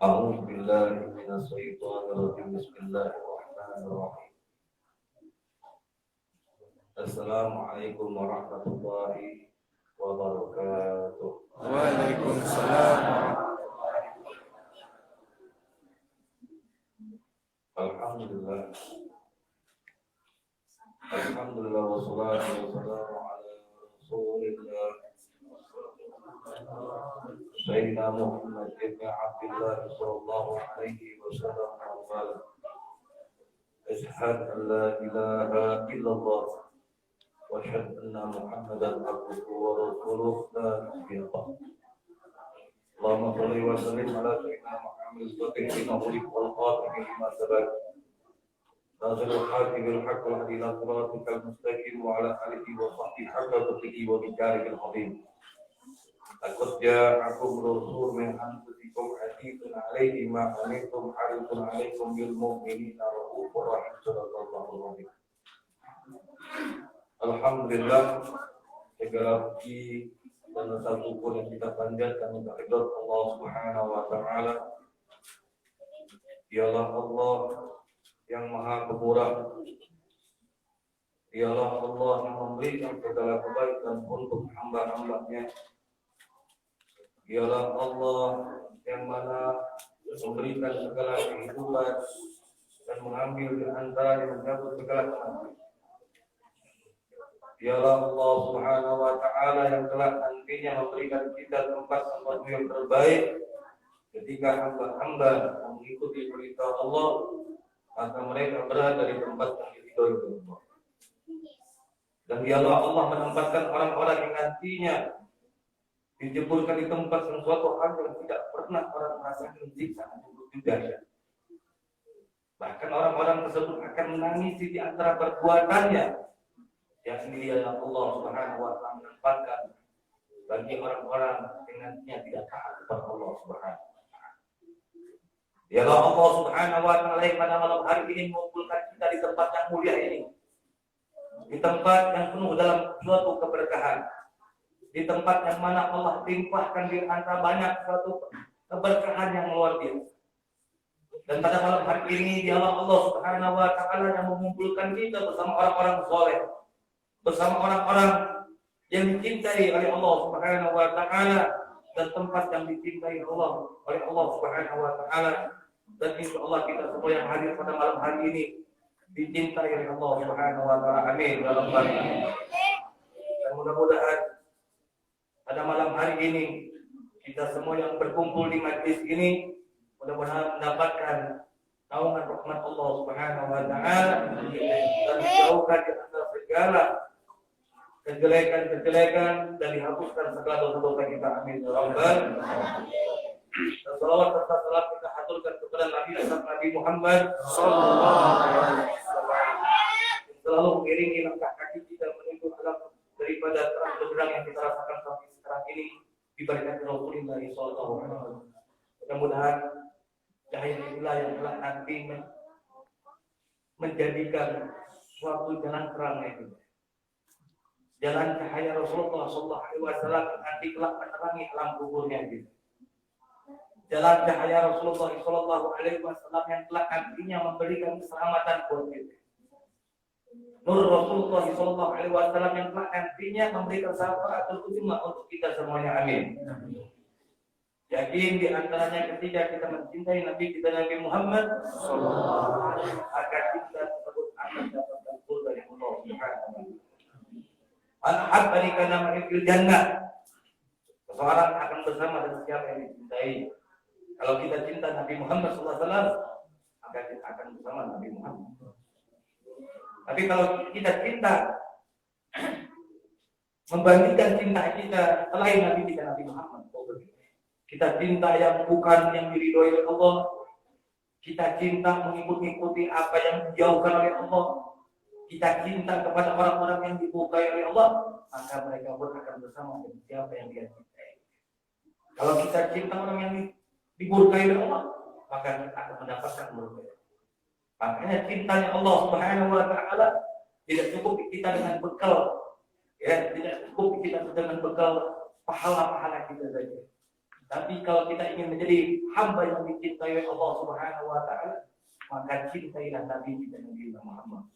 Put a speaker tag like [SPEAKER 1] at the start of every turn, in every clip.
[SPEAKER 1] أعوذ بالله من الشيطان الرجيم بسم الله الرحمن الرحيم السلام عليكم ورحمة الله وبركاته.
[SPEAKER 2] Waalaikumsalam.
[SPEAKER 1] Alhamdulillah Alhamdulillah wassalatu wassalamu ala Rasulillah Sayyidina Muhammad ibn Abdullah sallallahu alaihi wasallam wa qala Ashhadu an la ilaha illallah wa asyhadu anna Muhammadan abduhu wa rasuluhu la ilaha illallah. Allahumma shalli wa sallim ala sayyidina Muhammad al-fatih lima ughliqa wal khatimi lima sabaq nazilul haqqi bil haqqi wal hadi ila siratikal mustaqim wa ala alihi wa sahbihi haqqa qadrihi wa miqdarihil azim. Laqad ja'akum rasulun min anfusikum azizun 'alaihi ma 'anittum harisun 'alaikum bil mu'minina ra'ufur rahim. Sallallahu alaihi wasallam. Alhamdulillah, segala puji dan rasa syukur yang kita panjatkan kehadirat Allah Subhanahu wa taala. Dialah Allah yang Maha Pemurah. Dialah Allah yang memberikan segala kebaikan untuk hamba-hambanya. Dialah Allah yang mana memberikan segala kehidupan dan mengambil di antara yang menyambut segala kematian. Dialah Allah Subhanahu wa taala yang telah nantinya memberikan kita tempat yang terbaik ketika hamba-hamba mengikuti perintah Allah, maka mereka berada di tempat yang diridhoi Allah. Dan dialah Allah menempatkan orang-orang yang nantinya dijeburkan di tempat yang suatu hal yang tidak pernah orang merasakan siksaan yang begitu dahsyat. Bahkan orang-orang tersebut akan menangisi di antara perbuatannya, yang dialah Allah Subhanahu wa taala menempatkan bagi orang-orang yang nantinya tidak taat kepada Allah Subhanahu wa taala. Dialah Allah Subhanahu wa taala yang pada malam hari ini mengumpulkan kita di tempat yang mulia ini, di tempat yang penuh dalam suatu keberkahan, di tempat yang mana Allah timpahkan di antara banyak suatu keberkahan yang luar biasa. Dan pada malam hari ini dialah Allah Subhanahu wa taala yang mengumpulkan kita bersama orang-orang saleh, bersama orang-orang yang dicintai oleh Allah Subhanahu wa taala, dan tempat yang dicintai oleh Allah Subhanahu wa taala. Dan insyaallah kita semua yang hadir pada malam hari ini dicintai oleh Allah Subhanahu wa taala. Amin ya rabbal alamin. Dan mudah-mudahan pada malam hari ini kita semua yang berkumpul di majlis ini mudah-mudahan mendapatkan naungan rahmat Allah Subhanahu wa taala dan dijauhkan di antara segala kejelekan-kejelekan dan dihapuskan segala dosa-dosa kita. Amin ya rabbal alamin. Dan salawat serta salam kita haturkan kepada Nabi Muhammad sallallahu alaihi wasallam yang selalu mengiringi langkah kaki kita menuju alam daripada terang benderang yang kita rasakan sampai sekarang ini diberikan Rasulullah sallallahu alaihi wasallam. Mudah-mudahan cahaya inilah yang telah nanti menjadikan suatu jalan terang itu. Jalan cahaya Rasulullah sallallahu alaihi wasallam nanti kelak menerangi alam kuburnya gitu. Jalan cahaya Rasulullah sallallahu alaihi wasallam yang kelak nantinya memberikan keselamatan buat kita. Nur Rasulullah sallallahu alaihi wasallam yang kelak nantinya memberikan syafaatul uzma untuk kita semuanya. Amin. Yakin di antaranya ketika kita mencintai Nabi kita Nabi Muhammad sallallahu alaihi wasallam, agar kita tersebut akan dapatkan surga yang Allah Subhanahu wa taala. Al-habbani kana ma'il jannah. Seseorang akan bersama dengan siapa yang dicintai. Kalau kita cinta Nabi Muhammad sallallahu alaihi wasallam, maka kita akan bersama Nabi Muhammad. Tapi kalau kita cinta membandingkan cinta kita selain Nabi kita Nabi Muhammad, kita cinta yang bukan yang diridhoi oleh Allah, kita cinta mengikuti apa yang dijauhkan oleh Allah, kita cinta kepada orang-orang yang dibukai oleh Allah, maka mereka pun akan bersama dengan siapa yang dia cintai. Kalau kita cinta orang yang diburkai oleh Allah, maka kita akan mendapatkan murka. Makanya cintanya Allah Subhanahu wa taala tidak cukup kita dengan bekal, ya, tidak cukup kita dengan bekal pahala-pahala kita saja. Tapi kalau kita ingin menjadi hamba yang dicintai oleh Allah Subhanahu wa taala, maka cintailah Nabi kita Nabi Muhammad.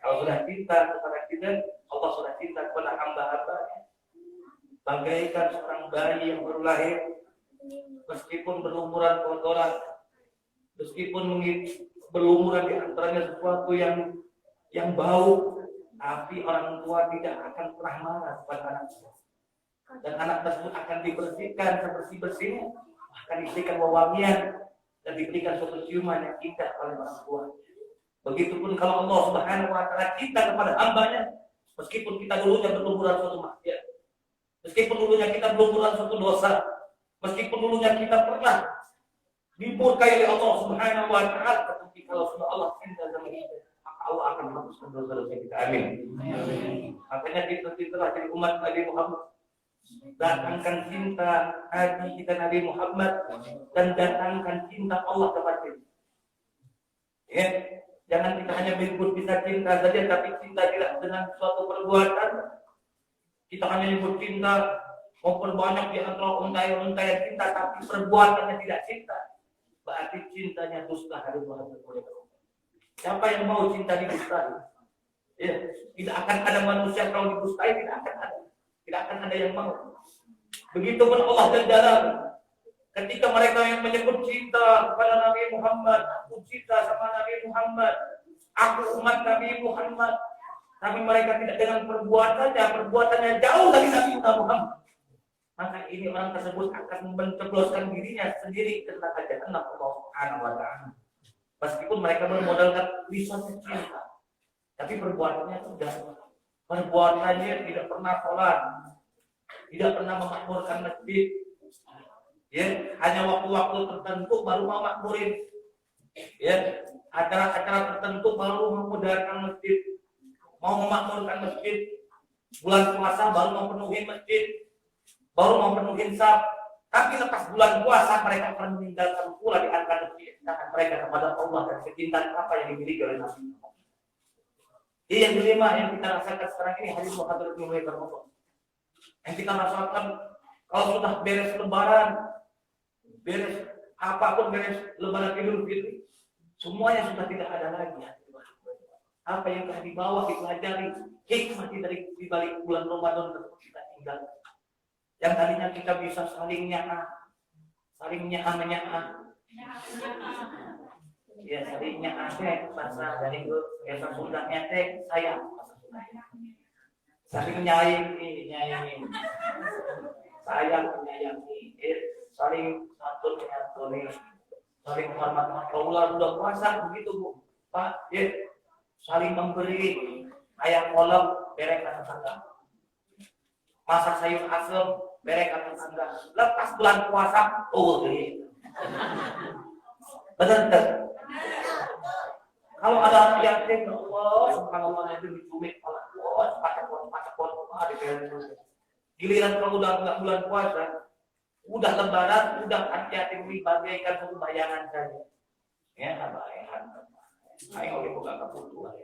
[SPEAKER 1] Kalau sudah cinta kepada kita, Allah sudah cinta kepada hamba-hambanya. Bagaikan seorang bayi yang baru lahir, meskipun berlumuran kotoran, meskipun berlumuran di antaranya sesuatu yang bau, tapi orang tua tidak akan pernah marah kepada anak tua. Dan anak tersebut akan dibersihkan sebersih-bersihnya, akan diberikan wewangian dan diberikan suatu ciuman yang indah oleh orang tua. Begitupun kalau Allah Subhanahu wa taala cinta kepada hambanya, meskipun kita dulunya berlumuran suatu maksiat, meskipun dulunya kita berlumuran suatu dosa, meskipun dulunya kita pernah dimurkai oleh Allah Subhanahu wa taala, tetapi kalau sudah Allah cinta sama kita, maka Allah akan menghapuskan dosa-dosa kita. Amin. Makanya kita jadi umat Nabi Muhammad, datangkan cinta hati kita Nabi Muhammad dan datangkan cinta Allah kepada kita. Ya, jangan kita hanya menyebut bisa cinta saja, tapi cinta tidak dengan suatu perbuatan. Kita hanya menyebut cinta, memperbanyak di antara untayan-untayan cinta, tapi perbuatannya tidak cinta. Berarti cintanya dusta. Hari Muhammad. Siapa yang mau cinta didustai? Ya, tidak akan ada manusia kalau didustai, tidak akan ada. Tidak akan ada yang mau. Begitupun Allah dan dalam. Ketika mereka yang menyebut cinta kepada Nabi Muhammad, aku cinta sama Nabi Muhammad, aku umat Nabi Muhammad, tapi mereka tidak dengan perbuatannya jauh dari Nabi Muhammad, maka ini orang tersebut akan mencebloskan dirinya sendiri ke neraka jahanam Allah Subhanahu wa taala. Meskipun mereka bermodalkan lisannya cinta, tapi perbuatannya tidak. Perbuatannya tidak pernah sholat, tidak pernah memakmurkan masjid. Ya, hanya waktu-waktu tertentu baru mau makmurin. Ya, acara-acara tertentu baru memudarkan masjid, mau memakmurkan masjid. Bulan puasa baru mau penuhin masjid, baru mau penuhin saf. Tapi lepas bulan puasa mereka akan meninggalkan pula di antara kecintaan mereka kepada Allah dan kecintaan apa yang dimiliki oleh Nabi. Ini yang kelima yang kita rasakan sekarang ini, hadis Muhammad bin Ramadan. Yang kita rasakan kalau sudah beres lebaran, beres apapun, beres lebaran Idul Fitri, semuanya sudah tidak ada lagi. Apa yang telah dibawa dipelajari, hikmah dari di balik bulan Ramadan tersebut kita tinggal. Yang tadinya kita bisa saling nya'ah, ya saling nya'ah bahasa dari bahasa Sundanya sayang, saling nyayangi, sayang menyayangi, saling santun menyantuni, saling menghormati. Kalau sudah puasa begitu Bu, Pak, ya saling memberi. Ayam kolak berek kata tangga, masak sayur asem berek kata tangga. Lepas bulan puasa, benar. Kalau ada anak yatim, Allah subhanallah itu dicumit kepala, pacak giliran kalau udah nggak bulan puasa, udah lebaran, udah anak yatim dibagaikan satu bayangan saja. Ya, bayangan. Ayo buka kebutuhan.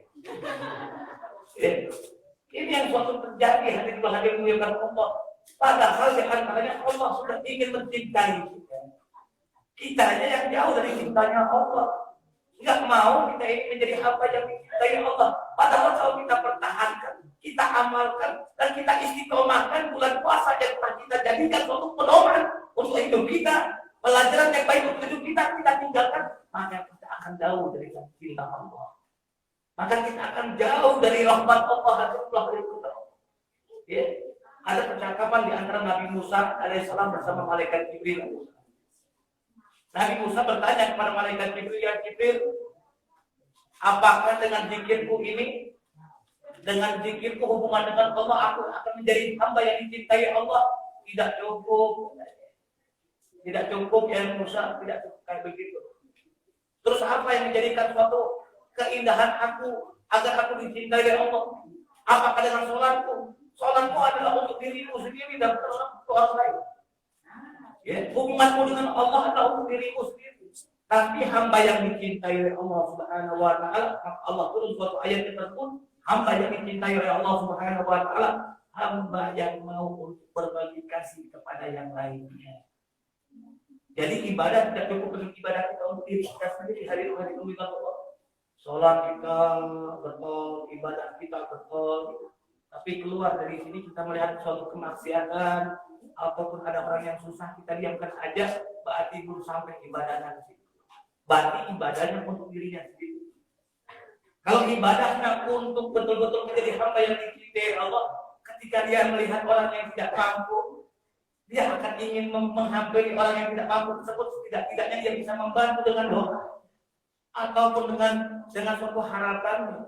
[SPEAKER 1] Ini yang suatu terjadi hari dua hari mengucapkan Allah. Padahal di antaranya Allah sudah ingin mencintai kita. Kita hanya yang jauh dari cintanya Allah. Enggak mau kita ini menjadi hamba yang dicintai Allah. Padahal kalau kita pertahankan, kita amalkan, dan kita istiqomahkan bulan puasa yang telah kita jadikan suatu pedoman untuk hidup kita, pelajaran yang baik untuk hidup kita tinggalkan, maka kita akan jauh dari cinta Allah. Maka kita akan jauh dari rahmat Allah dan Allah dari kita. Ya, ada percakapan di antara Nabi Musa alaihissalam bersama malaikat Jibril. Nabi Musa bertanya kepada malaikat Jibril, ya Jibril, apakah dengan zikirku ini, dengan zikirku hubungan dengan Allah, aku akan menjadi hamba yang dicintai Allah? Tidak cukup ya Musa, tidak cukup kayak begitu. Terus apa yang menjadikan suatu keindahan aku agar aku dicintai oleh Allah? Apakah dengan sholatku? Sholatku adalah untuk diriku sendiri dan untuk orang lain. Ya, hubunganmu dengan Allah adalah untuk dirimu sendiri. Tapi hamba yang dicintai oleh Allah Subhanahu wa taala, Allah turun suatu ayat tersebut, hamba yang dicintai oleh Allah Subhanahu wa taala,
[SPEAKER 3] hamba yang mau untuk berbagi kasih kepada yang lainnya. Jadi ibadah tidak cukup dengan ibadah kita untuk diri kita sendiri hari-hari pemilihan Allah. Sholat kita betul, ibadah kita betul, tapi keluar dari sini kita melihat suatu kemaksiatan ataupun ada orang yang susah, kita diamkan aja, berarti belum sampai ibadahnya ke situ. Berarti ibadahnya untuk dirinya sendiri. Kalau ibadahnya untuk betul-betul menjadi hamba yang dicintai Allah, ketika dia melihat orang yang tidak mampu, dia akan ingin menghampiri orang yang tidak mampu tersebut, tidak-tidaknya dia bisa membantu dengan doa ataupun dengan suatu harapan,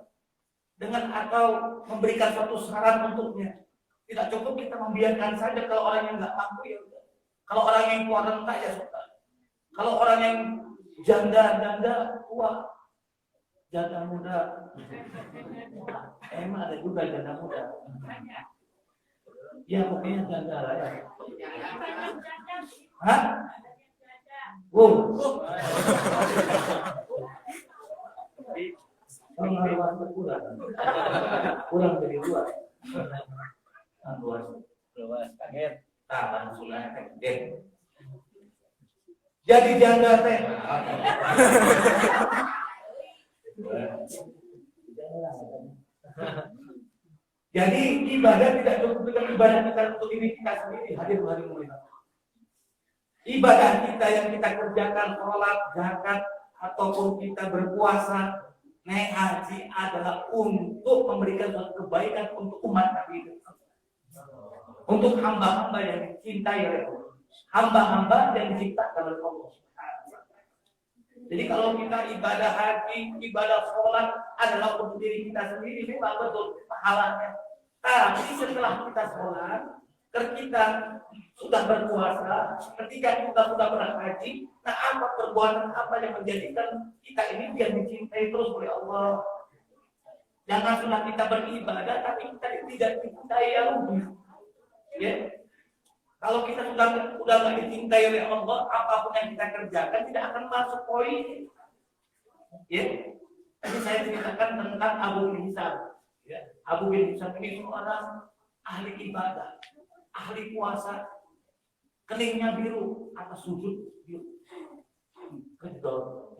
[SPEAKER 3] dengan atau memberikan suatu saran untuknya. Tidak cukup kita membiarkan saja kalau orang yang nggak mampu ya udah. Kalau orang yang tua renta ya sudah. Kalau orang yang janda tua, janda muda, emang ada juga janda muda. Ya pokoknya janda lah ya. Hah? Pengaruhan kurang dari dua. Luas kaget. Tahan sudah kaget. Jadi janda teh. Jadi ibadah tidak cukup dengan ibadah kita untuk diri kita sendiri. Hadir-hadir mulia. Ibadah kita yang kita kerjakan, sholat, zakat, ataupun kita berpuasa, naik haji adalah untuk memberikan suatu kebaikan untuk umat Nabi itu. Untuk hamba-hamba yang dicintai oleh Allah. Hamba-hamba yang diciptakan oleh Allah. Jadi kalau kita ibadah haji, ibadah sholat adalah untuk diri kita sendiri, memang betul pahalanya. Tapi setelah kita sholat, ketika sudah berpuasa, ketika kita sudah berhaji, nah apa perbuatan apa yang menjadikan kita ini biar dicintai terus oleh Allah? Jangan sudah kita beribadah, tapi kita tidak dicintai ya rugi. Ya. Kalau kita sudah nggak dicintai oleh Allah, apapun yang kita kerjakan tidak akan masuk poin. Ya. Tadi saya ceritakan tentang Abu bin Hisam. Ya. Abu bin Hisam ini seorang ahli ibadah, ahli puasa, keningnya biru, atas sujud biru. Kedor.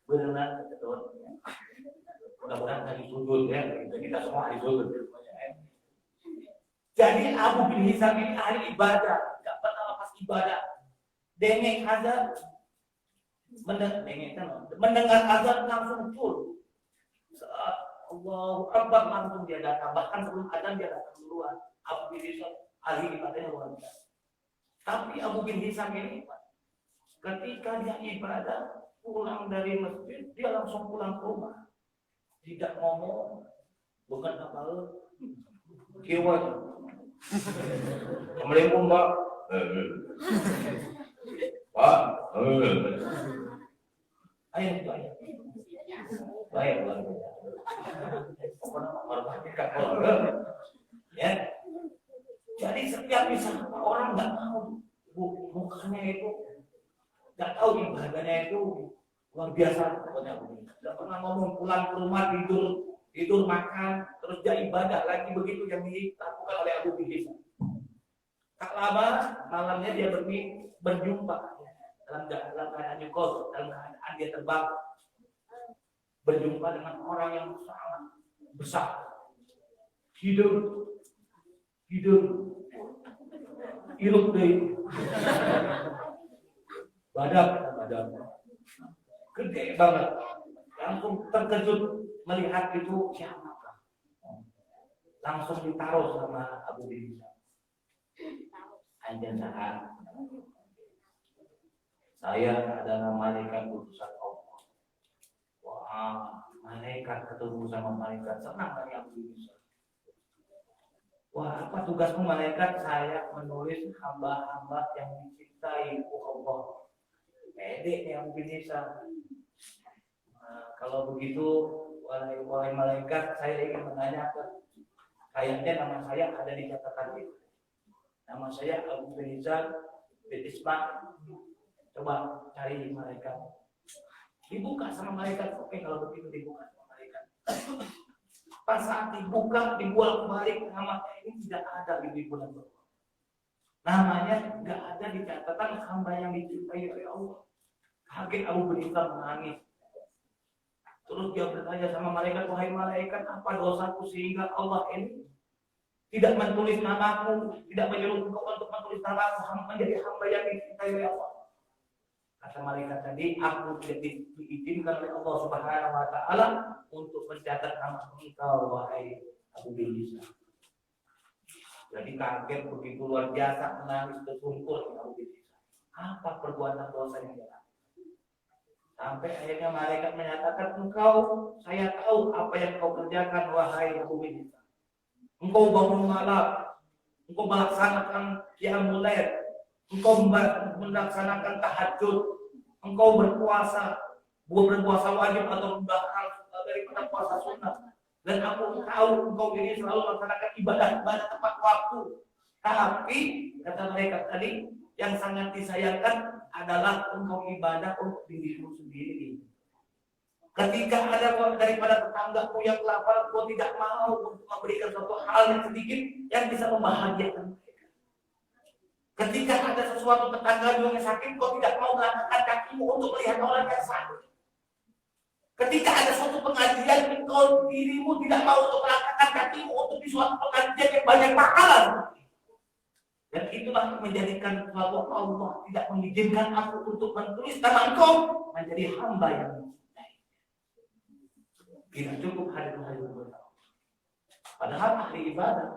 [SPEAKER 3] Benar kedor. Mudah-mudahan tadi sujud ya, kita semua ahli sujud. Jadi Abu bin Hisam ini ahli ibadah, tidak pernah lepas ibadah. Dengeng azan, mendengar azan langsung full. Allahu Akbar langsung dia datang. Bahkan sebelum azan dia datang duluan. Abu bin Hisam ahli ibadahnya luar biasa. Tapi Abu bin Hisam ini, ketika dia ibadah, pulang dari masjid, dia langsung pulang ke rumah. Tidak ngomong, bukan apa kewan. Assalamualaikum Pak. Pak. Ayo itu ayo. Baik lah. Ya. Jadi setiap misalnya orang nggak tahu mukanya itu, nggak tahu ibadahnya itu luar biasa pokoknya. Nggak pernah ngomong, pulang ke rumah tidur makan, terus dia ibadah lagi, begitu yang dilakukan oleh Abu bin Hisam. Tak lama malamnya dia berjumpa dalam keadaan nyukor, dalam keadaan dia terbang, berjumpa dengan orang yang sangat besar. Hidup, irup deh, badak, gede banget, langsung terkejut melihat itu siapa. Langsung ditaruh sama Abu bin Hisam. Anjan saat saya adalah malaikat utusan Allah. Wah, malaikat ketemu sama malaikat, senang kali Abu bin Hisam. Wah, apa tugasmu malaikat? Saya menulis hamba-hamba yang dicintai Allah. Pede nih Abu bin Hisam. Nah, kalau begitu, wahai malaikat, saya ingin menanyakan. Kayaknya nama saya ada di catatan itu. Nama saya Abu bin Hisam bin Isma. Coba cari malaikat. Dibuka sama malaikat. Oke, kalau begitu dibuka sama malaikat. pas saat dibuka, dibuang kembali ke kamar, ini tidak ada di bulan Allah. Namanya nggak ada di catatan hamba yang dicintai oleh Allah. Kaget Abu Hurairah menangis. Terus dia bertanya sama malaikat, wahai malaikat, apa dosaku sehingga Allah ini tidak menulis namaku, tidak menyuruh engkau untuk menulis namaku menjadi hamba yang dicintai oleh Allah. Kata malaikat tadi, aku tidak diizinkan oleh Allah Subhanahu wa taala untuk mencatat nama engkau wahai Abu Hurairah. Jadi kaget begitu luar biasa, menangis tersungkur Abu Hurairah. Apa perbuatan dosa yang dia lakukan? Sampai akhirnya malaikat menyatakan, engkau, saya tahu apa yang kau kerjakan wahai Abu Hurairah. Engkau bangun malam, engkau melaksanakan qiyamul lail, engkau melaksanakan tahajud, engkau berpuasa wajib atau bahkan daripada puasa sunnah. Dan aku tahu engkau ini selalu melaksanakan ibadah tepat waktu. Tapi kata mereka tadi, yang sangat disayangkan adalah engkau ibadah untuk dirimu sendiri. Ketika ada daripada tetanggamu yang lapar, kau tidak mau untuk memberikan suatu hal yang sedikit yang bisa membahagiakan mereka. Ketika ada sesuatu tetanggamu yang sakit, kau tidak mau mengangkat kakimu untuk melihat orang yang sakit. Ketika ada suatu pengajian, engkau dirimu tidak mau untuk mengangkat kakimu untuk di suatu pengajian yang banyak pahala. Dan itulah menjadikan bahwa Allah tidak mengizinkan aku untuk menulis nama engkau menjadi hamba yang mencintai. Tidak cukup hadir-hadir bertahu. Padahal ahli ibadah.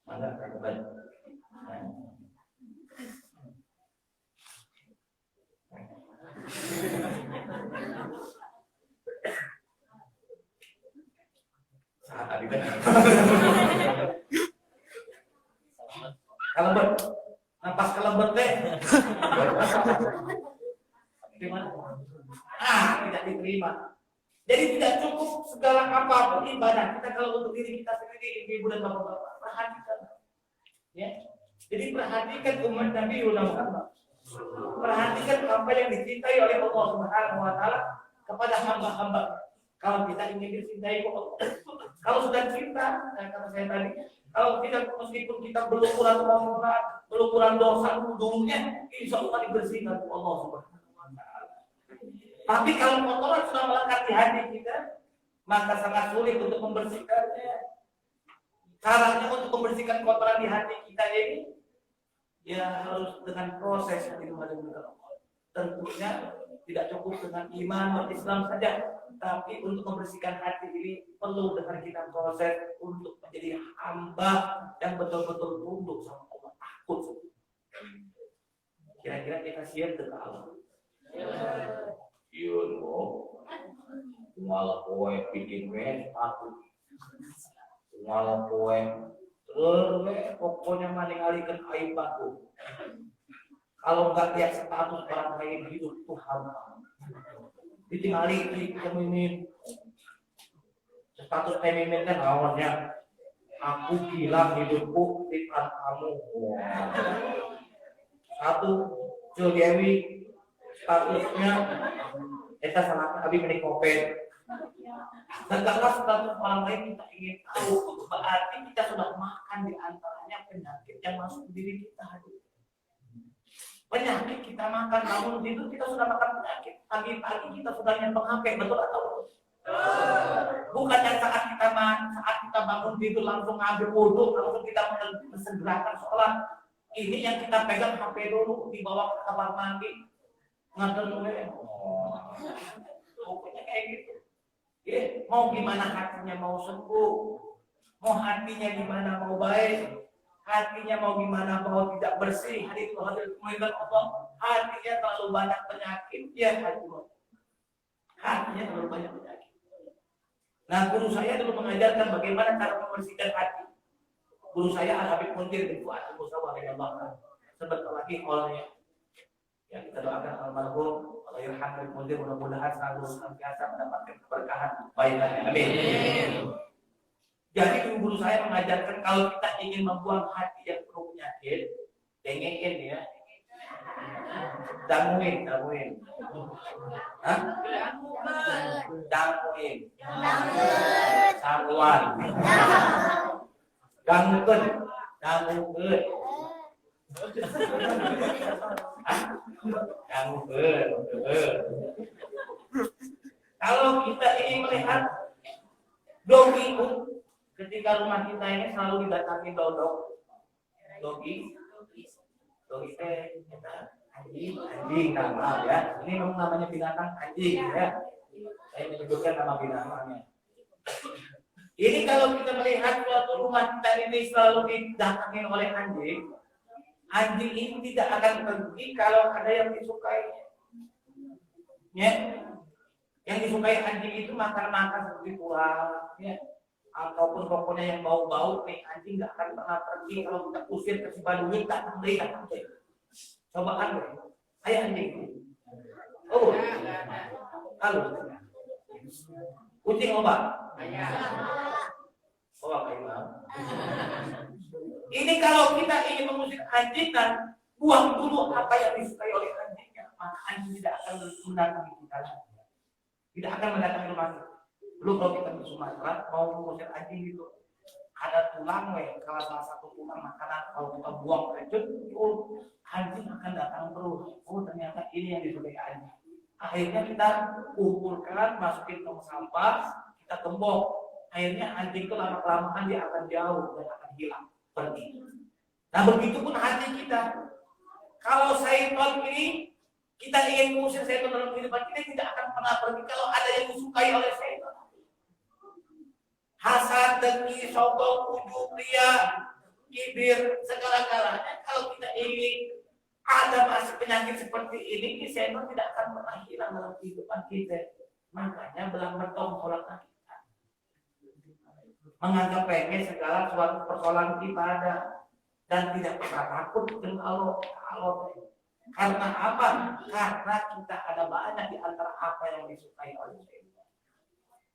[SPEAKER 3] Mana kata saat tadi kan kalembet, napas kalembet deh. Gimana? Tidak diterima. Jadi tidak cukup segala apapun ibadah kita kalau untuk diri kita sendiri, ibu dan bapak-bapak, perhatikan. Ya. Jadi perhatikan umat Nabi Muhammad. Perhatikan apa yang dicintai oleh Allah Subhanahu wa taala kepada hamba-hamba. Kalau kita ingin dicintai Allah, kalau sudah cinta, kata saya tadi, kalau kita meskipun kita belum kurang dosa dulunya, insya Allah dibersihkan Allah Subhanahu wa taala. Tapi kalau kotoran sudah melekat di hati kita, maka sangat sulit untuk membersihkannya. Caranya untuk membersihkan kotoran di hati kita ini, ya harus dengan proses yang dimulai. Tentunya tidak cukup dengan iman Islam saja, tapi untuk membersihkan hati ini perlu dengan kita proses untuk menjadi hamba yang betul-betul tunduk sama Allah, takut. Kira-kira kita siap dengan Allah? Iya, malah kowe bikin mes aku, malah kowe terus pokoknya meninggalkan aib aku. Kalau nggak lihat status orang lain hidup Tuhan, ditinggali di pemimpin. Status pemimpin kan awalnya aku gila hidupku di kamu. Satu Dewi statusnya kita sama Abi menikopet. Segala status orang lain kita ingin tahu, berarti kita sudah makan di antaranya penyakit yang masuk ke diri kita. Penyakit kita makan, namun itu kita sudah makan penyakit. Pagi-pagi kita sudah nyembah HP, betul atau betul? Bukan yang saat kita bangun tidur langsung ngambil wudhu, langsung kita mensegerakan sholat. Ini yang kita pegang HP dulu, dibawa ke kamar mandi, ngadel dulu. Pokoknya kayak gitu. Mau gimana hatinya mau sembuh, mau hatinya gimana mau baik. Hatinya mau gimana mau tidak bersih, hati itu hadir mengingat Allah. Hatinya terlalu banyak penyakit, ya hatinya terlalu banyak penyakit. Nah, guru saya dulu mengajarkan bagaimana cara membersihkan hati. Guru saya Al-Habib Munzir bin Fuad Al-Musawa Allah. Sebentar lagi oleh yang kita doakan almarhum Allah yarham Habib Munzir, mudah-mudahan selalu senantiasa mendapatkan keberkahan baiknya. Amin. Jadi guru saya mengajarkan kalau kita ingin membuang hati yang penuh penyakit, dengerin ya, damuin. Hah? Dangin. Saruan. Gangkeun. Gangkeun. Gangkeun. Kalau kita ingin melihat dogi itu, ketika rumah kita ini selalu didatangi dodok. Dogi teh anjing nama ya. Ini memang namanya binatang anjing ya. Saya menyebutkan nama binatangnya. Ini kalau kita melihat suatu rumah kita ini selalu didatangi oleh anjing, anjing ini tidak akan pergi kalau ada yang disukai. Ya. Yang disukai anjing itu makan-makan seperti kurang, ya. Ataupun pokoknya yang bau-bau, anjing nggak akan pernah pergi kalau kita usir ke Cibaduy, tak datang. Cobaan deh, saya anjing. Oh, halo. Kucing obat. Oh, ini kalau kita ingin mengusir anjing dan buang dulu apa yang disukai oleh anjingnya, maka anjing tidak akan mendatangi kita lagi. Tidak akan mendatangi rumah kita. Belum kalau kita di Sumatera mau mengusir anjing itu ada tulang kalau salah satu tulang makanan kalau kita buang racun, oh anjing akan datang terus. Oh ternyata ini yang disukai anjing. Akhirnya kita kumpulkan, masukin tong sampah, kita gembok. Akhirnya anjing itu lama-kelamaan dia akan jauh dan akan hilang, pergi. Nah begitu pun hati kita. Kalau syaitan ini kita ingin mengusir syaitan dalam kehidupan kita tidak akan pernah pergi kalau ada yang disukai oleh syaitan. Hasad, dengki, sombong, ujub, ria, kibir, segala-galanya. Kalau kita ingin ada masih penyakit seperti ini syaitan tidak akan pernah hilang dalam kehidupan kita. Makanya belang betong sholat kita. Menganggap remeh segala suatu persoalan ibadah dan tidak pernah takut dengan Allah. Karena apa? Karena kita ada banyak di antara apa yang disukai oleh syaitan.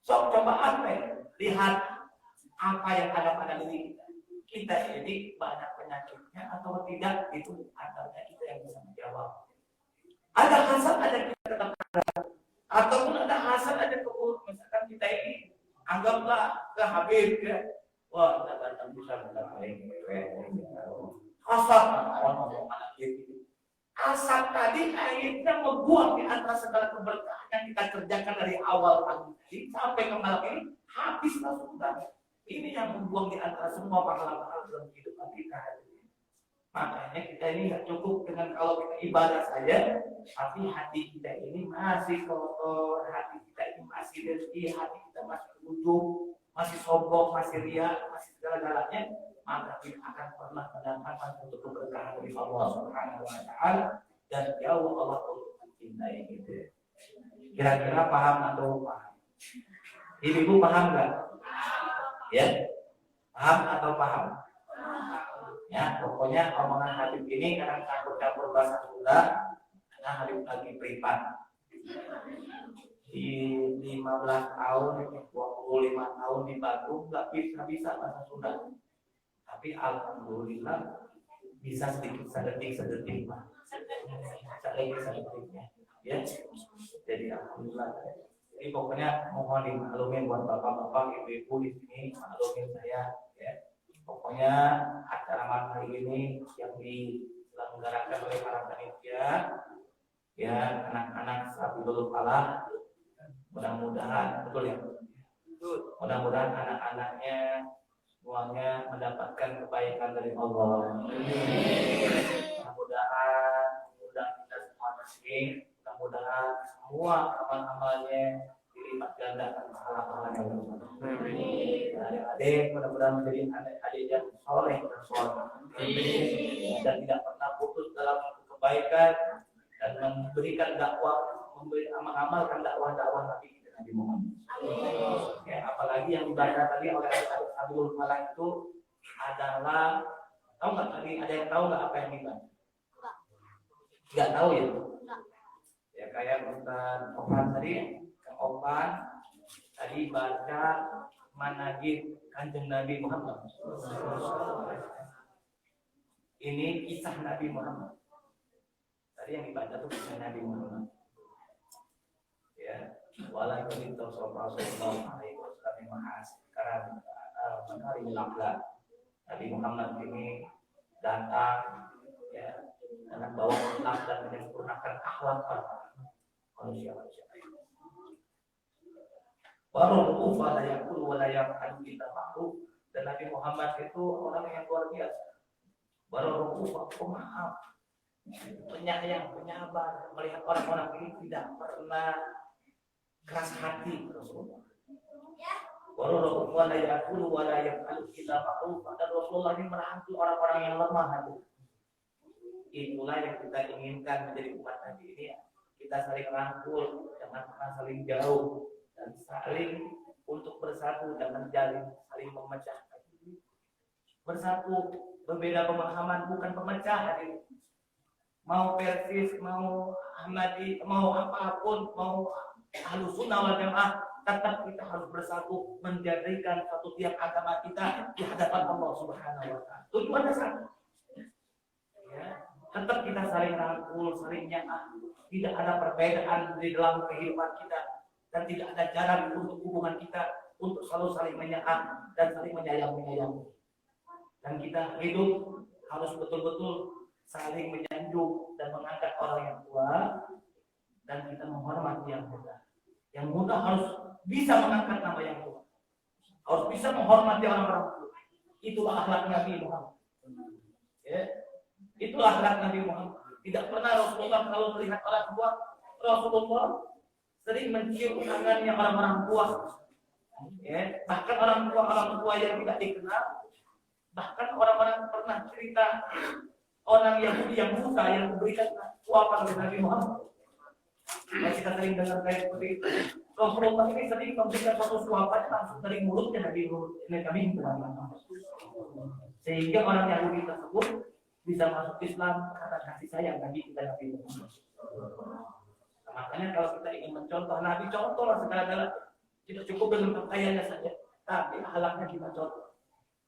[SPEAKER 3] So, coba lihat apa yang ada pada diri kita. Kita ini banyak penyakitnya atau tidak, itu antara kita yang bisa menjawab. Ada hasad, ada kita tetap ada. Ataupun ada hasad, ada keburuk. Misalkan kita ini anggaplah ke Habib ya. Wah, kita datang bisa mendapat hasad, orang anak gitu. Asap tadi akhirnya membuang di antara segala keberkahan yang kita kerjakan dari awal pagi sampai ke malam ini habislah sudah. Ini yang membuang di antara semua pahala-pahala dalam kehidupan kita. Makanya kita ini nggak cukup dengan kalau kita ibadah saja, tapi hati kita ini masih kotor, hati kita ini masih dengki, hati kita masih ujub, masih sombong, masih ria, masih segala-galanya. Maka kita akan pernah mendapatkan untuk keberkahan dari Allah Subhanahu wa Ta'ala dan jauh Allah untuk mencintai kita. Kira-kira paham atau paham? Ibu paham nggak? Ya, paham atau paham? Ya, pokoknya omongan Habib ini kadang campur-campur bahasa Sunda, karena Habib lagi privat. Di 15 tahun, 25 tahun di Bandung nggak bisa bahasa Sunda. Tapi alhamdulillah bisa sedetik Pak. Sedetiknya. Ya. Jadi alhamdulillah. Jadi pokoknya mohon dimaklumin buat bapak-bapak, ibu-ibu di sini, maklumin saya ya. Pokoknya acara malam hari ini yang diselenggarakan oleh para panitia ya, anak-anak Sabilul Falah. Mudah-mudahan betul ya. Mudah-mudahan anak-anaknya semuanya mendapatkan kebaikan dari Allah. Mudah-mudahan kita semua bersih. Mudah-mudahan semua amal-amalnya dilipat gandakan pahala-pahalanya. Adik-adik mudah-mudahan menjadi adik-adik yang soleh dan soleh. Dan tidak pernah putus dalam kebaikan dan memberikan dakwah, mengamalkan dakwah-dakwah Nabi kita Nabi Muhammad. Ya, apalagi yang dibaca tadi oleh Abdul Falah itu adalah, tahu nggak tadi ada yang tahu nggak apa yang dibaca? Nggak tahu ya? Ya kayak Ustaz Opan tadi, Opan tadi baca managib Kanjeng Nabi Muhammad. Ini kisah Nabi Muhammad. Tadi yang dibaca itu kisah Nabi Muhammad. Walaupun itu sallallahu alaihi wasallam mahas karena hari Jumat Nabi Muhammad ini datang ya dengan bawa akhlak dan menyempurnakan akhlak para manusia. Baru rupa layak pun walayak adu kita makhluk dan Nabi Muhammad itu orang yang luar biasa. Baru rupa pemaaf, penyayang, penyabar, melihat orang-orang ini tidak pernah keras hati Rasulullah. Baru rupa layak pun walayak adu kita makhluk dan Rasulullah ini merangkul orang-orang yang lemah hati. Itulah yang kita inginkan menjadi umat Nabi ini. Kita saling rangkul, jangan pernah saling jauh. Dan saling untuk bersatu dan menjalin saling memecahkan. Bersatu berbeda pemahaman bukan pemecah hati. Mau Persis, mau Ahmadi, mau apapun, mau Ahlus Sunnah wal Jamaah, tetap kita harus bersatu menjadikan satu tiap agama kita di hadapan Allah Subhanahu wa taala. Tujuannya satu. Ya, tetap kita saling rangkul, saling nyangah. Tidak ada perbedaan di dalam kehidupan kita. Dan tidak ada jarak untuk hubungan kita untuk selalu saling menyayangi dan saling menyayangi. Dan kita hidup harus betul-betul saling menyanjung dan mengangkat orang yang tua dan kita menghormati yang muda. Yang muda harus bisa mengangkat nama yang tua. Harus bisa menghormati orang-orang tua. Itulah akhlak Nabi Muhammad. Ya. Itulah akhlak Nabi Muhammad. Tidak pernah Rasulullah kalau melihat orang tua, Rasulullah sering mencium tangannya orang-orang tua, ya, bahkan orang tua yang tidak dikenal, bahkan orang-orang pernah cerita orang Yahudi yang buta yang memberikan suapan oleh Nabi Muhammad. Nah, kita sering dengar kayak seperti itu. Rasulullah ini sering memberikan suatu suapan langsung dari mulutnya Nabi Muhammad. Sehingga orang Yahudi tersebut bisa masuk Islam karena kasih sayang Nabi kita Nabi Muhammad. Makanya kalau kita ingin mencontoh Nabi, contohlah segala-galanya. Tidak cukup dengan pakaiannya saja, tapi akhlaknya kita contoh,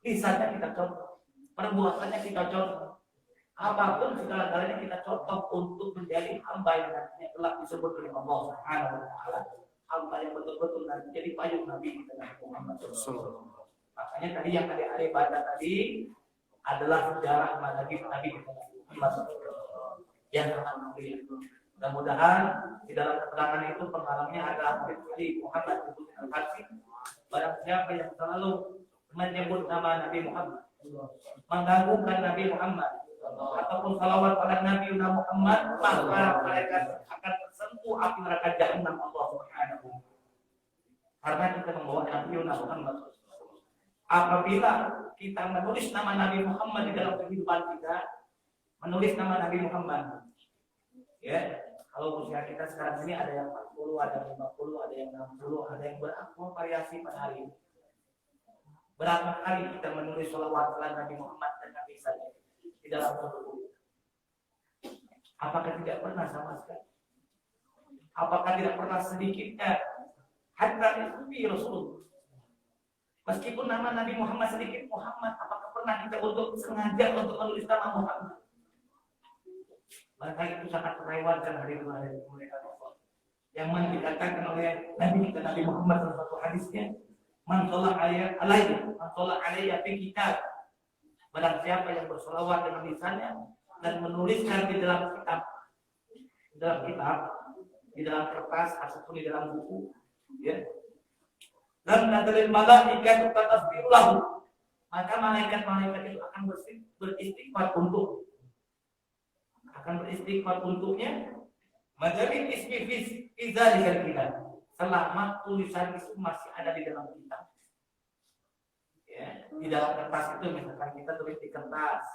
[SPEAKER 3] lisannya kita contoh, perbuatannya kita contoh. Apapun segala-galanya kita contoh untuk menjadi hamba yang nantinya telah disebut oleh Allah Subhanahu wa taala. Hamba yang betul-betul nanti jadi payung Nabi kita Nabi Muhammad sallallahu. Makanya tadi yang ada baca tadi adalah sejarah Nabi kita Nabi Muhammad sallallahu yang sangat mulia. Mudah-mudahan di dalam keterangan itu pengarangnya adalah Habib Muhammad bin Al-Fatih. Barang siapa yang selalu menyebut nama Nabi Muhammad, mengganggukan Nabi Muhammad, ataupun salawat pada Nabi Muhammad, maka mereka akan tersentuh api neraka Jahannam Allah Subhanahu. Karena kita membawa Nabi Muhammad. Apabila kita menulis nama Nabi Muhammad di dalam kehidupan kita, menulis nama Nabi Muhammad, ya. Kalau usia kita sekarang ini ada yang 40, ada yang 50, ada yang 60, ada yang berapa variasi pada hari ini. Berapa kali kita menulis sholawat pada Nabi Muhammad dan Nabi saja di dalam satu buku? Apakah tidak pernah sama sekali? Apakah tidak pernah sedikitnya? Hatta itu Rasulullah. Meskipun nama Nabi Muhammad sedikit Muhammad, apakah pernah kita untuk sengaja untuk menulis nama Muhammad? Maka itu sangat melewatkan hari mereka yang dikatakan oleh Nabi kita Nabi Muhammad dalam satu hadisnya, man sholat alayya fi kitab, barang siapa yang bersolawat dengan lisannya dan menuliskan di dalam kitab, di dalam kertas ataupun di dalam buku, ya, dan nadalil malaikat tasbihullahu, maka malaikat itu akan beristighfar untuknya majlis ismi fi kita selama tulisan itu masih ada di dalam kitab, ya, di dalam kertas itu. Misalkan kita tulis di kertas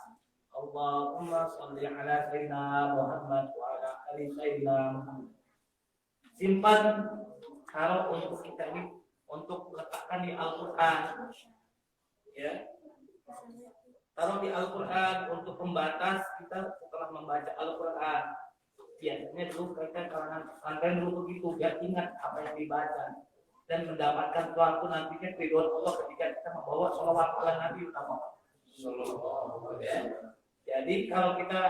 [SPEAKER 3] Allahumma sholli ala sayyidina Muhammad wa ala ali sayyidina Muhammad, simpan kalau untuk kita ini untuk letakkan di Al-Quran, ya, taruh di Al-Quran untuk pembatas kita setelah membaca Al-Quran. Biasanya dulu kita kalangan pesantren dulu begitu, biar ingat apa yang dibaca dan mendapatkan suatu nantinya keridhaan Allah ketika kita membawa sholawat ala Nabi Muhammad. Jadi kalau kita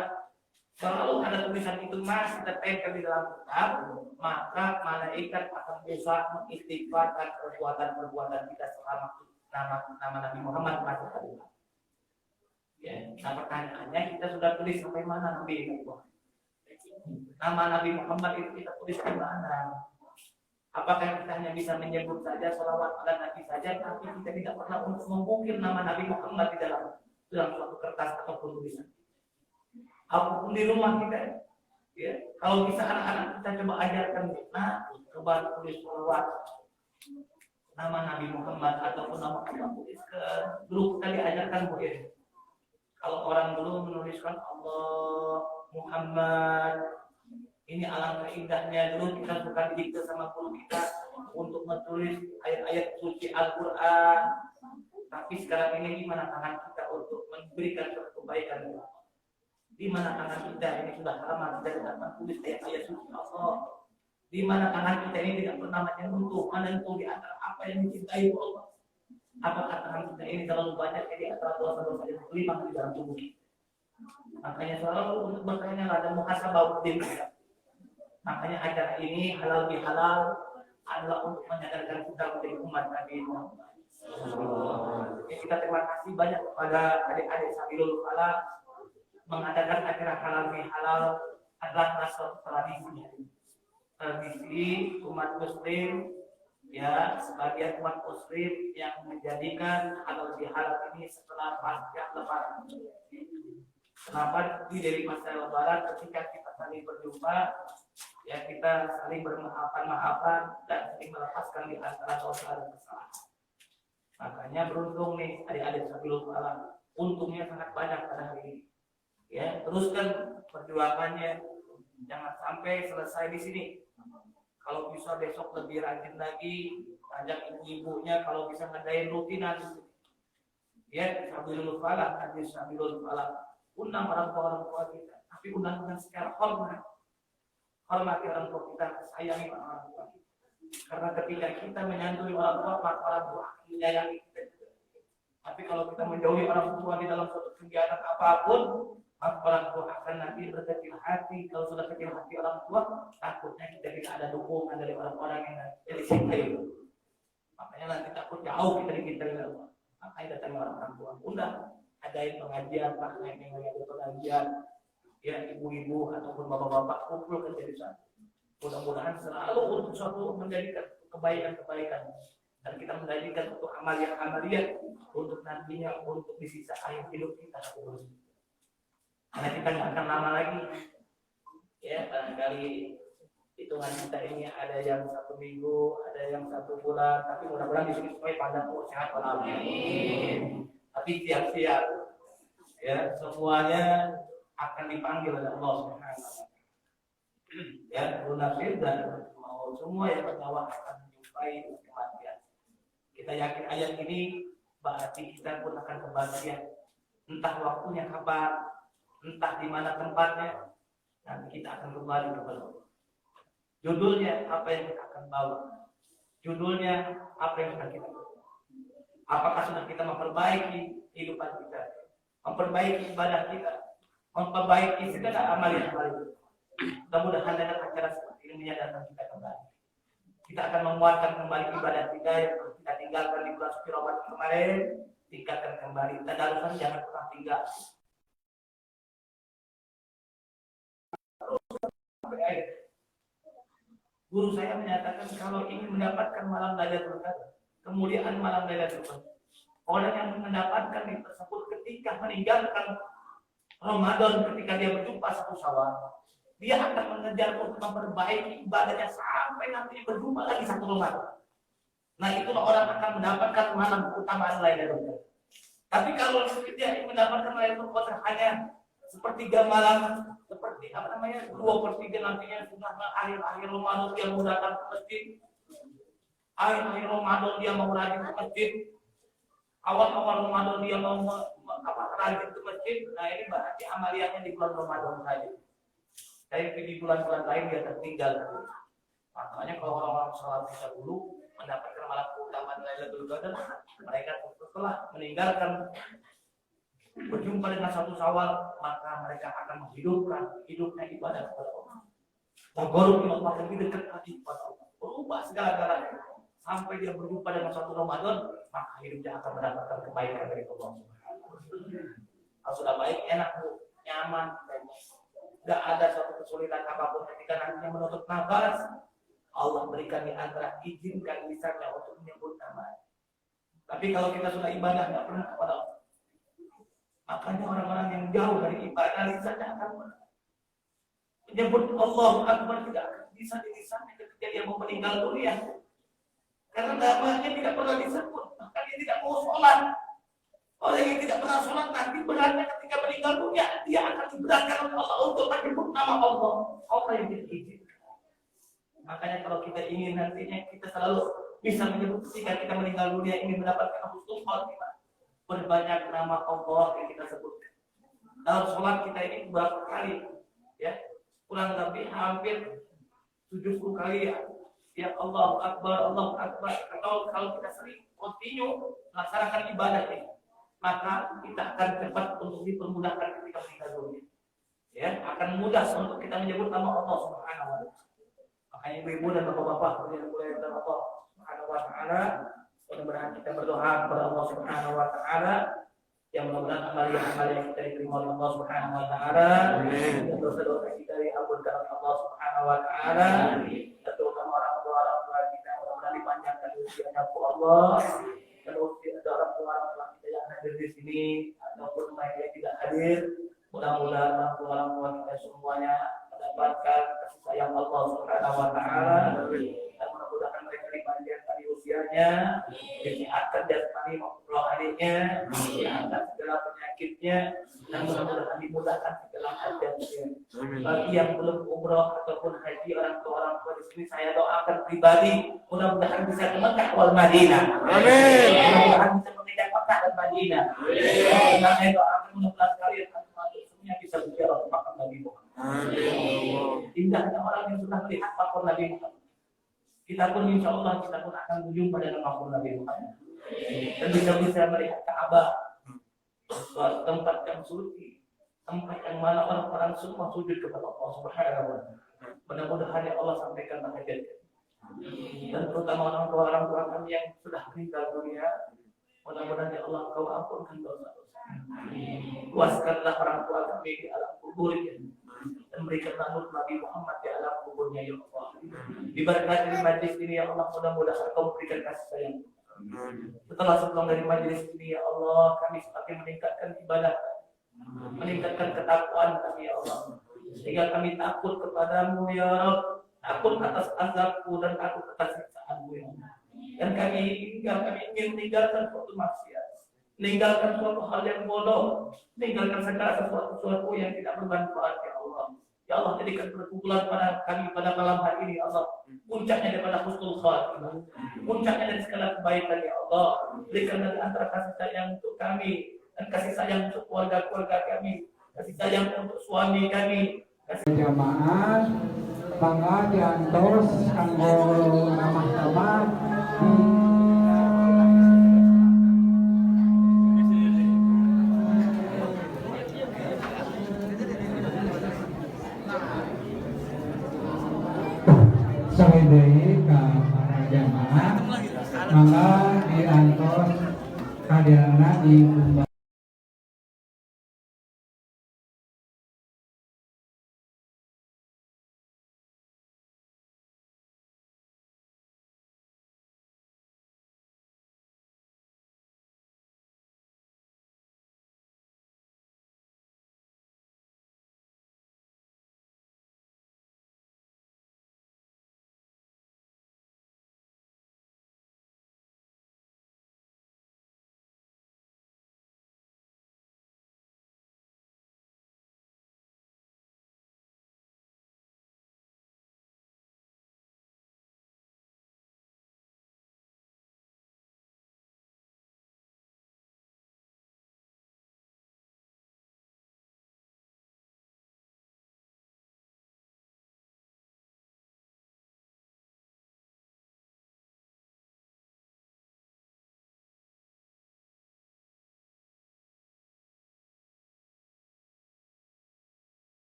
[SPEAKER 3] Selalu ada tulisan itu mas, kita tempel di dalam kitab, maka malaikat akan berusaha mengistighfarkan perbuatan-perbuatan kita selama nama Nabi Muhammad masuk ke dalam. Ya, nah pertanyaannya kita sudah tulis sampai mana Nabi Muhammad? Nama Nabi Muhammad itu kita tulis di mana? Apakah kita hanya bisa menyebut saja salawat pada Nabi saja, tapi kita tidak pernah untuk mengukir nama Nabi Muhammad di dalam suatu kertas ataupun tulisan? Apapun di rumah kita, ya. Kalau bisa anak-anak kita coba ajarkan, nah, coba tulis salawat nama Nabi Muhammad ataupun nama Allah, tulis ke dulu kita diajarkan Bu ya. Kalau orang dulu menuliskan Allah Muhammad, ini alangkah indahnya. Dulu kita suka didikte sama guru kita untuk menulis ayat-ayat suci Al-Quran. Tapi sekarang ini di mana tangan kita untuk memberikan suatu kebaikan? Di mana tangan kita ini sudah lama kita tidak menulis ayat-ayat suci Allah? Di mana tangan kita ini tidak pernah menyentuh di antara apa yang dicintai Allah? Apakah tangan kita ini terlalu banyak di antara dosa-dosa yang kelima di dalam tubuh kita? Makanya selalu untuk bertanya ada muhasabah diri kita. Makanya acara ini halal bihalal adalah untuk menyadarkan kita menjadi umat Nabi Muhammad. Kita terima kasih banyak kepada adik-adik Sabilul Falah mengadakan acara halal bihalal adalah salah satu tradisi umat Muslim, ya, sebagian umat Muslim yang menjadikan halal bihalal ini setelah pasca Lebaran. Kenapa dari masa Lebaran ketika kita saling berjumpa, ya kita saling bermaafan-maafan dan saling melepaskan di antara dosa dan kesalahan. Makanya beruntung nih adik-adik Sabilul Falah, untungnya sangat banyak pada hari ini. Ya, teruskan perjuangannya, jangan sampai selesai di sini. Kalau bisa besok lebih rajin lagi, ajak ibu-ibunya kalau bisa ngadain rutinan. Ya, Sabilul Falah, adik Sabilul Falah, undang orang tua kita, tapi undang secara hormat. Hormati orang tua kita, sayangi orang tua kita. Karena ketika kita menyantui orang tua, maka orang tua akan menyayangi kita juga. Tapi kalau kita menjauhi orang tua di dalam suatu kegiatan apapun, maka orang tua akan nanti berkecil hati. Kalau sudah kecil hati orang tua, takutnya kita tidak ada dukungan dari orang-orang yang dicintai. Makanya nanti takut jauh kita dicintai oleh Allah. Makanya datang orang tua, undang, adain pengajian, Pak, yang ada pengajian. Ya, ibu-ibu ataupun bapak-bapak kumpulkan jadi satu. Mudah-mudahan selalu untuk suatu menjadikan kebaikan-kebaikan dan kita menjadikan untuk amalia-amalia untuk nantinya untuk di sisa akhir hidup kita. Karena kita nggak akan lama lagi. Ya, barangkali hitungan kita ini ada yang 1 minggu, ada yang 1 bulan, tapi mudah-mudahan di sini supaya pada sehat walafiat. Tapi siap-siap, ya semuanya akan dipanggil oleh Allah Subhanahu wa taala. Ya, munafik dan mau semua yang bernyawa akan menjumpai kematian. Kita yakin ayat ini berarti kita pun akan kebahagiaan. Entah waktunya kapan, entah di mana tempatnya, nanti kita akan kembali kepada Allah. Judulnya apa yang kita akan bawa? Judulnya apa yang akan kita bawa? Apakah sudah kita memperbaiki kehidupan kita, memperbaiki ibadah kita, memperbaiki segala amalan-amalan itu. Mudah-mudahan dengan acara seperti ini menyadarkan kita kembali. Kita akan menguatkan kembali ibadah kita yang kita tinggalkan di bulan suci Ramadan kemarin, tingkatkan kembali. Tadarusan jangan pernah tinggal. Guru saya menyatakan kalau ingin mendapatkan malam Lailatul Qadar, kemuliaan malam Lailatul Qadar, orang yang mendapatkan itu tersebut ketika meninggalkan Ramadan, ketika dia berjumpa 1 Syawal, dia akan mengejar untuk memperbaiki ibadahnya sampai nanti berjumpa lagi 1 Ramadan. Nah, itulah orang akan mendapatkan malam keutamaan Lailatul Qadar. Tapi kalau dia ingin mendapatkan Lailatul Qadar hanya sepertiga malam, seperti 2/3 nantinya sudah akhir-akhir Ramadan dia mau datang ke masjid, akhir-akhir Ramadan dia mau rajin ke masjid, awal-awal Ramadan dia mau rajin ke masjid. Nah, ini berarti amaliannya di bulan Ramadan saja. Tapi di bulan-bulan lain dia tertinggal. Makanya kalau orang-orang sholat bisa dulu mendapatkan malam keutamaan Lailatul Qadar, mereka setelah meninggalkan berjumpa dengan satu Syawal, maka mereka akan menghidupkan hidupnya ibadah kepada Allah. Tabaruk Allah akan dekat hati kepada Allah. Berubah segala-galanya. Sampai dia berjumpa dengan satu Ramadan, maka hidupnya akan mendapatkan kebaikan dari Allah. Kalau sudah baik, enak bu, nyaman, tidak ada suatu kesulitan apapun ketika nantinya menutup nafas. Allah berikan di antara izinkan lisannya untuk menyebut nama. Tapi kalau kita sudah ibadah tidak pernah kepada Allah, makanya orang-orang yang jauh dari ibadah lisannya akan menyebut Allah Akbar tidak akan bisa di lisannya ketika dia mau meninggal dunia. Karena namanya tidak pernah disebut, maka dia tidak mau sholat. Orang yang tidak pernah sholat nanti beratnya ketika meninggal dunia, dia akan diberatkan oleh Allah untuk menyebut nama Allah. Allah yang diizinkan. Makanya kalau kita ingin nantinya kita selalu bisa menyebut ketika kita meninggal dunia ingin mendapatkan husnul khotimah, berbanyak nama Allah yang kita sebutkan. Dalam sholat kita ini berapa kali? Ya, kurang lebih hampir 70 kali ya. Ya Allah Akbar, Allah Akbar. Kalau kita sering continue melaksanakan ibadah ini, maka kita akan cepat untuk dipermudahkan ketika meninggal dunia. Ya, akan mudah untuk kita menyebut nama Allah Subhanahu wa taala. Makanya ibu-ibu dan bapak-bapak yang mulai dari Allah Subhanahu wa taala, mudah-mudahan kita berdoa kepada Allah Subhanahu wa taala yang mudah-mudahan amal yang kita diterima oleh Allah Subhanahu wa taala, dan dosa-dosa kita diampuni oleh Allah Subhanahu wa taala, terutama orang tua kita mudah-mudahan dipanjangkan usianya oleh Allah, dan usia orang tua kita yang hadir di sini ataupun mereka yang tidak hadir, mudah-mudahan orang tua kita semuanya mendapatkan kasih sayang Allah Subhanahu wa taala, dan mudah-mudahan mereka dipanjangkan di usianya, disehatkan jasmani maupun rohaninya, diangkat segala penyakitnya, dan mudah-mudahan dimudahkan segala hajatnya. Bagi yang belum umroh ataupun haji, orang tua di sini saya doakan pribadi, mudah-mudahan bisa ke Mekah wal Madinah. Amin. Mudah-mudahan bisa menginjak Mekah dan Madinah. Dan saya doakan mudah-mudahan kalian semuanya bisa berziarah ke makam Nabi Muhammad. Indahnya orang yang sudah melihat makam Nabi Muhammad. Kita pun insya Allah kita pun akan berjumpa dengan makam Nabi Muhammad. Dan bisa melihat Ka'bah, suatu tempat yang suci, tempat yang mana orang-orang semua sujud kepada Allah Subhanahu wa taala. Mudah-mudahan ya Allah sampaikan hajatnya. Dan terutama orang tua kami yang sudah meninggal dunia, mudah-mudahan ya Allah Kau ampunkan dosa-dosa. Puaskanlah orang tua kami di alam kuburnya, dan berikanlah nur Nabi Muhammad di alam kuburnya ya Allah. Diberkati di majlis ini ya Allah, mudah-mudahan Kau berikan kasih sayang. Setelah sebelum dari majlis ini ya Allah, kami semakin meningkatkan ibadah, meningkatkan ketakwaan kami ya Allah, sehingga kami takut kepadamu ya Rabb, takut atas azabku dan takut atas siksaanmu ya Allah. Dan kami ingin meninggalkan suatu maksiat, meninggalkan suatu hal yang bodoh, meninggalkan segala sesuatu yang tidak bermanfaat ya Allah. Ya Allah, jadikan perkumpulan pada kami pada malam hari ini ya Allah, puncaknya daripada husnul khatimah, puncaknya dari segala kebaikan ya Allah. Berikan dari antara kasih sayang untuk kami, dan kasih sayang untuk keluarga-keluarga kami, kasih sayang untuk suami kami, kasih
[SPEAKER 2] jamaah bangga diantos kanggo ramah-ramah sahidai ka para jamaah mangga diantos hadirna di